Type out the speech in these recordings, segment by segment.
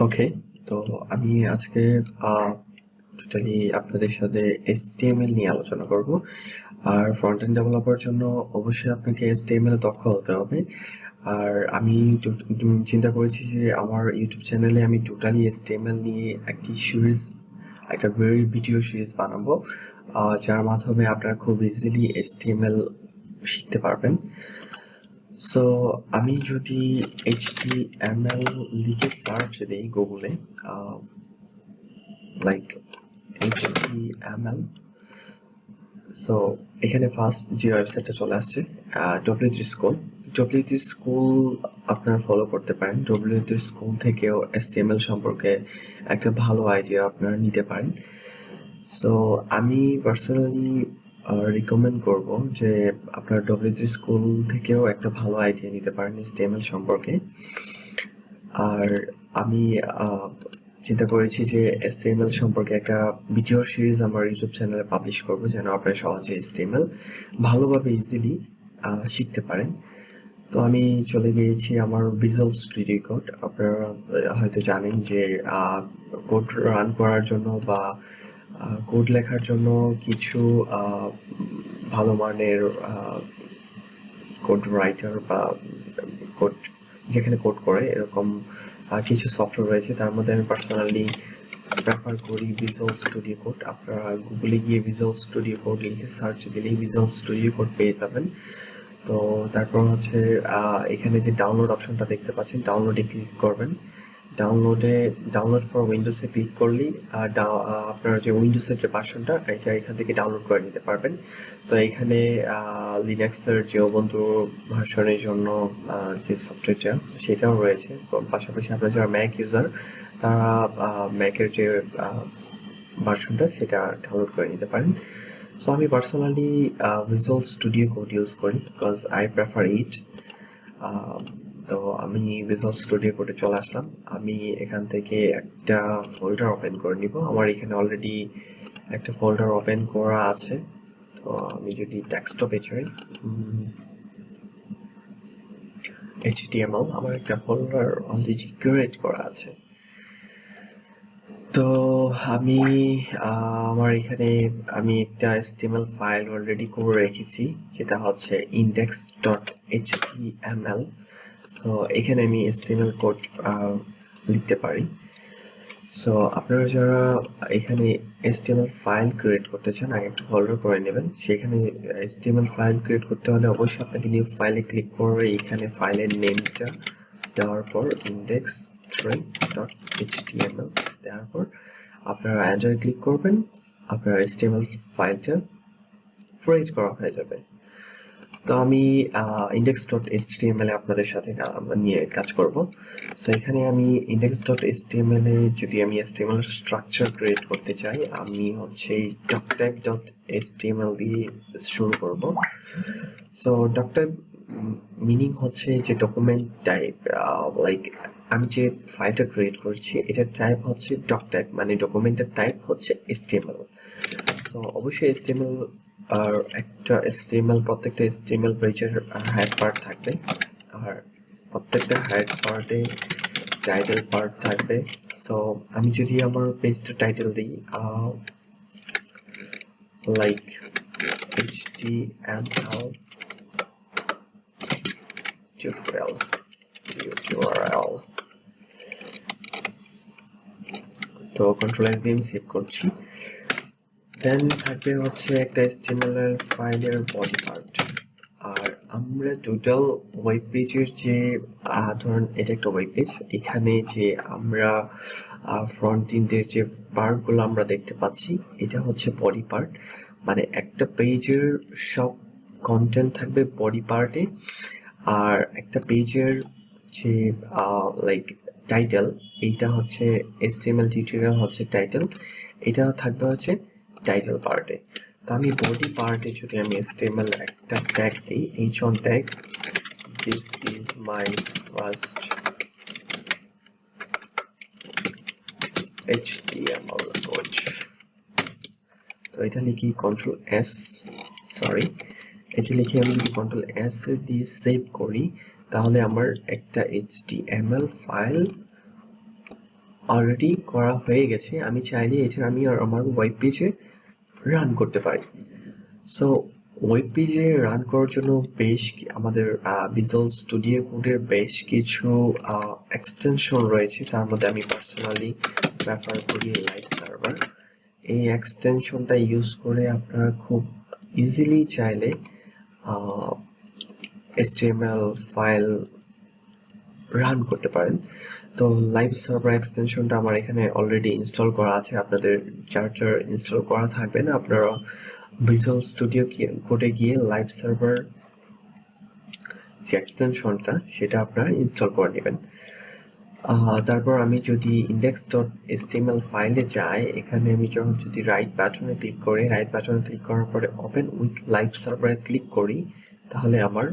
ওকে, তো আমি আজকে টোটালি আপনাদের সাথে HTML নিয়ে আলোচনা করব। আর ফ্রন্ট এন্ড ডেভেলপার জন্য অবশ্যই আপনাকে HTML দক্ষ হতে হবে। আর আমি চিন্তা করেছি যে আমার ইউটিউব চ্যানেলে আমি টোটালি HTML নিয়ে একটা ভেরি ভিডিও সিরিজ বানাবো, যার মাধ্যমে আপনারা খুব ইজিলি HTML শিখতে পারবেন। সো আমি যদি HTML লিখে সার্চ দিই গুগলে, লাইক HTML, সো এখানে ফার্স্ট যে ওয়েবসাইটটা চলে আসছে W3 স্কুল। W3 স্কুল আপনারা ফলো করতে পারেন। W3 স্কুল থেকেও HTML সম্পর্কে একটা ভালো আইডিয়া আপনারা নিতে পারেন। সো আমি পার্সোনালি রিকমেন্ড করব যে আপনার W3 স্কুল থেকেও একটা ভালো আইডিয়া নিতে পারেন HTML সম্পর্কে। আর আমি চিন্তা করেছি যে HTML সম্পর্কে একটা ভিডিও সিরিজ আমার ইউটিউব চ্যানেলে পাবলিশ করব, যেন আপনারা সহজে HTML ভালোভাবে ইজিলি শিখতে পারেন। তো আমি চলে গিয়েছি আমার ভিজুয়াল স্টুডিও কোড। আপনারা হয়তো জানেন যে কোড রান করার জন্য বা কোড লেখার জন্য কিছু ভালো মানের কোড রাইটার বা কোড যেখানে কোড করে এরকম কিছু সফটওয়্যার রয়েছে। তার মধ্যে আমি পার্সোনালি প্রেফার করি ভিজুয়াল স্টুডিও কোড। আপনারা গুগলে গিয়ে ভিজুয়াল স্টুডিও কোড লিখে সার্চ দিলেই ভিজুয়াল স্টুডিও কোড পেয়ে যাবেন। তো তারপর হচ্ছে এখানে যে ডাউনলোড অপশনটা দেখতে পাচ্ছেন, ডাউনলোডে ক্লিক করবেন। ডাউনলোড ফর উইন্ডোজে ক্লিক করলেই আপনার যে উইন্ডোজের যে ভার্সনটা এটা এখান থেকে ডাউনলোড করে নিতে পারবেন। তো এখানে লিনাক্সের যে উবুন্টু ভার্সনের জন্য যে সফটওয়্যারটা সেটাও রয়েছে। পাশাপাশি আপনার যারা ম্যাক ইউজার তারা ম্যাকের যে ভার্সনটা সেটা ডাউনলোড করে নিতে পারেন। সো আমি personally visual studio code use করি বিকজ আই প্রেফার ইট। তো আমি ভিজুয়াল স্টুডিও কোডে চলে আসলাম। আমি এখান থেকে একটা ফোল্ডার ওপেন করে নিব। আমার এখানে অলরেডি একটা ফোল্ডার ওপেন করা আছে। তো আমি যদি ডেস্কটপে যাই, HTML আমার একটা ফোল্ডার অলরেডি ক্রিয়েট করা আছে। তো আমি আমার এখানে আমি একটা HTML ফাইল অলরেডি করে রেখেছি, যেটা হচ্ছে index.html। সো এখানে আমি HTML কোড লিখতে পারি। সো আপনারা যারা এখানে HTML ফাইল ক্রিয়েট করতে চান, আগে একটা ফোল্ডার করে নেবেন। সেখানে HTML ফাইল ক্রিয়েট করতে হলে অবশ্যই আপনাকে নিউ ফাইলে ক্লিক করে এখানে ফাইলের নেমটা দেওয়ার পর index.html দেওয়ার পর আপনারা এন্টারে ক্লিক করবেন। আপনার HTML ফাইলটা ক্রিয়েট করা হয়ে যাবে। তো আমি index.html এ আপনাদের সাথে নিয়ে কাজ করব। সো এখানে আমি index.html এ যদি আমি HTML স্ট্রাকচার ক্রিয়েট করতে চাই, আমি হচ্ছে doctype.html দিয়ে শুরু করব। সো doctype মিনিং হচ্ছে যে ডকুমেন্ট টাইপ। লাইক আমি যে ফাইলটা ক্রিয়েট করছি এটার টাইপ হচ্ছে doctype, মানে ডকুমেন্টের টাইপ হচ্ছে HTML। সো অবশ্যই HTML আর প্রত্যেকটা HTML পেজের হেড পার্ট থাকবে, আর প্রত্যেকটা হেড পার্টে টাইটেল পার্ট থাকবে। সো আমি যদি আমার পেজটা টাইটেল দিই লাইক HTML tutorial, তো কন্ট্রোল এস দিয়ে আমি সেভ করছি। দেন থাকবে হচ্ছে একটা HTML এর ফাইলের বডি পার্ট। আর আমরা টোটাল ওয়েব পেজের যে ধরুন এটা একটা ওয়েব পেজ, এখানে যে আমরা ফ্রন্ট এন্ডের যে পার্টগুলো আমরা দেখতে পাচ্ছি এটা হচ্ছে বডি পার্ট। মানে একটা পেজের সব কন্টেন্ট থাকবে বডি পার্টে। আর একটা পেজের যে লাইক টাইটেল, এইটা হচ্ছে HTML টিউটোরিয়াল হচ্ছে টাইটেল, এটা থাকবে হচ্ছে টাইটেল পার্টে। তো আমি বডি পার্টে যদি আমি HTML একটা ট্যাগ দিই, h1 tag, this is my first HTML code. তো এটা লিখি কন্ট্রোল এস, সরি, এটা লিখে আমি যদি কন্ট্রোল এস দিয়ে সেভ করি, তাহলে আমার একটা HTML ফাইল অলরেডি করা হয়ে গেছে। আমি চাইলে এটা আমি আর আমার ওয়েব পেজে রান করতে পারি। সো ওয়েব পেজে রান করার জন্য আমাদের ভিজুয়াল স্টুডিও কোডের বেশ কিছু এক্সটেনশন রয়েছে। তার মধ্যে আমি পার্সোনালি প্রেফার করি লাইভ সার্ভার। এই এক্সটেনশনটা ইউজ করে আপনারা খুব ইজিলি চাইলে HTML ফাইল রান করতে পারেন। তো লাইভ সার্ভার এক্সটেনশনটা আমার এখানে অলরেডি ইনস্টল করা আছে। আপনাদের যার ইনস্টল করা থাকবে না, আপনারা ভিজুয়াল স্টুডিও কোডে গিয়ে লাইভ সার্ভার যে এক্সটেনশনটা সেটা আপনারা ইনস্টল করে নেবেন। তারপর আমি যদি index.html ফাইলে যাই, এখানে আমি যখন যদি রাইট বাটনে ক্লিক করার পরে ওপেন উইথ লাইভ সার্ভারে ক্লিক করি, তাহলে আমার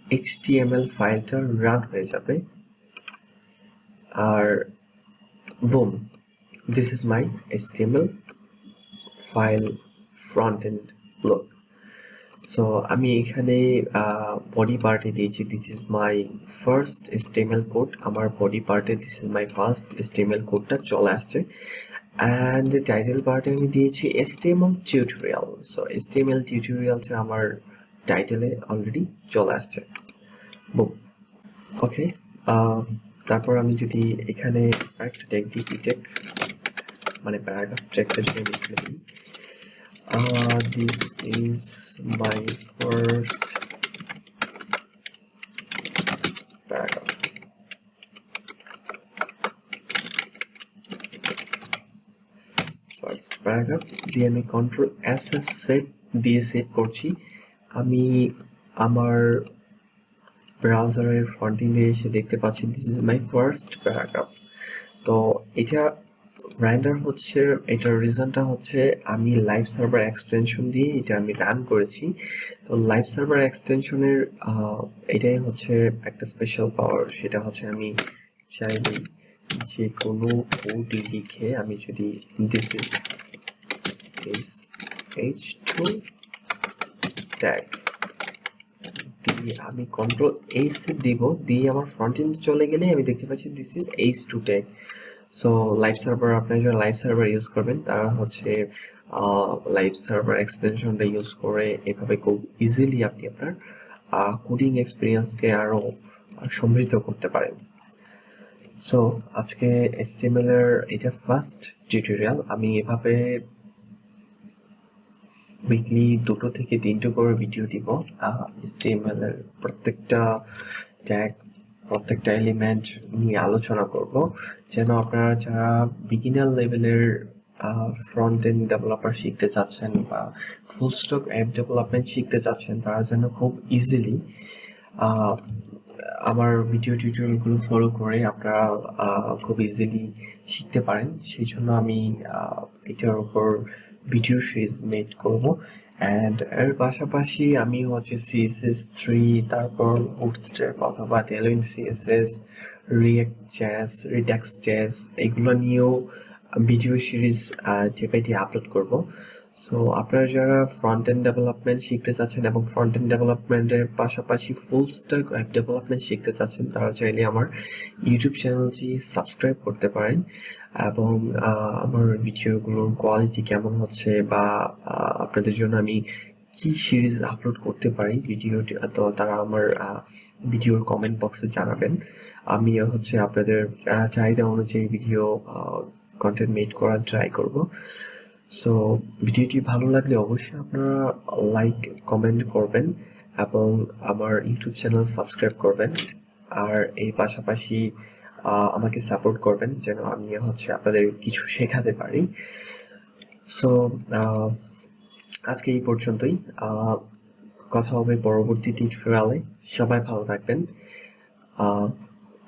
HTML ফাইলটা রান হয়ে যাবে। আর boom, this is my HTML file front end look. So আমি এখানে বডি পার্টে দিয়েছি this is my first HTML code. আমার বডি পার্টে this is my first HTML কোডটা চলে আসছে। অ্যান্ড টাইটেল পার্টে আমি দিয়েছি HTML টিউটোরিয়াল। সো HTML টিউটোরিয়ালটা আমার টাইটেলে অলরেডি চলে আসছে। বুম, ওকে। তারপর আমি যদি এখানে আরেকটা ট্যাগ দিই, টেক, মানে প্যারাগ্রাফ ট্যাগটা যদি আমি এখানে দিই, this is my first paragraph. First paragraph দিয়ে আমি কন্ট্রোল এস সেভ দিয়ে সেভ করছি। আমি আমার ব্রাউজারের ফ্রন্ট এন্ডে এসে দেখতে পাচ্ছি this is my first paragraph. তো এটা রেন্ডার হচ্ছে, এটার রিজনটা হচ্ছে আমি লাইভ সার্ভার এক্সটেনশন দিয়ে এটা আমি রান করেছি। তো লাইভ সার্ভার এক্সটেনশনের এটাই হচ্ছে একটা স্পেশাল পাওয়ার, সেটা হচ্ছে আমি চাইলে যে কোনো কোড লিখে আমি যদি দিস ইজ h2 ট্যাগ দিয়ে আমি কন্ট্রোল এইচ দিব, দিয়ে আমার ফ্রন্ট এন্ড চলে গেলে আমি দেখতে পাচ্ছি this is h2 tag. So live server, আপনারা যারা লাইভ সার্ভার ইউজ করবেন তারা হচ্ছে লাইভ সার্ভার এক্সটেনশনটা ইউজ করে এভাবে খুব ইজিলি আপনি আপনার কোডিং এক্সপিরিয়েন্সকে আরও সমৃদ্ধ করতে পারেন। সো আজকে HTML এর এটা ফার্স্ট টিউটোরিয়াল। আমি এভাবে উইকলি 2 থেকে 3টে করে ভিডিও দিব HTML এর প্রত্যেকটা ট্যাগ, প্রত্যেকটা এলিমেন্ট নিয়ে আলোচনা করব, যেন আপনারা যারা বিগিনার লেভেলের ফ্রন্ট এন্ড ডেভেলপার শিখতে চাচ্ছেন বা ফুল স্টক অ্যাপ ডেভেলপমেন্ট শিখতে চাচ্ছেন, তারা যেন খুব ইজিলি আমার ভিডিও টিউটোরিয়ালগুলো ফলো করে আপনারা খুব ইজিলি শিখতে পারেন। সেই জন্য আমি এটার উপর ভিডিও সিরিজ মেড করব। অ্যান্ড এর পাশাপাশি আমি হচ্ছে CSS3, তারপর বুটস্ট্র্যাপ অথবা Tailwind CSS, React JS, Redux JS, এগুলো নিয়েও video series day by day upload করব। সো আপনারা যারা ফ্রন্ট এন্ড ডেভেলপমেন্ট শিখতে চাচ্ছেন এবং ফ্রন্ট এন্ড ডেভেলপমেন্টের পাশাপাশি ফুল স্ট্যাক ওয়েব ডেভেলপমেন্ট শিখতে চাচ্ছেন, তারা চাইলে আমার ইউটিউব চ্যানেলটি সাবস্ক্রাইব করতে পারেন। এবং আমার ভিডিওগুলোর কোয়ালিটি কেমন হচ্ছে বা আপনাদের জন্য আমি কি সিরিজ আপলোড করতে পারি ভিডিওটি, তো তারা আমার ভিডিওর কমেন্ট বক্সে জানাবেন। আমি হচ্ছে আপনাদের চাহিদা অনুযায়ী ভিডিও কন্টেন্ট মেড করার ট্রাই করব। সো ভিডিওটি ভালো লাগলে অবশ্যই আপনারা লাইক কমেন্ট করবেন এবং আমার ইউটিউব চ্যানেল সাবস্ক্রাইব করবেন। আর এই পাশাপাশি আমাকে সাপোর্ট করবেন যেন আমি হচ্ছে আপনাদের কিছু শেখাতে পারি। সো আজকে এই পর্যন্তই। কথা হবে পরবর্তী টিউটোরিয়ালে। সবাই ভালো থাকবেন।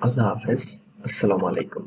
আল্লাহ হাফেজ, আসসালামু আলাইকুম।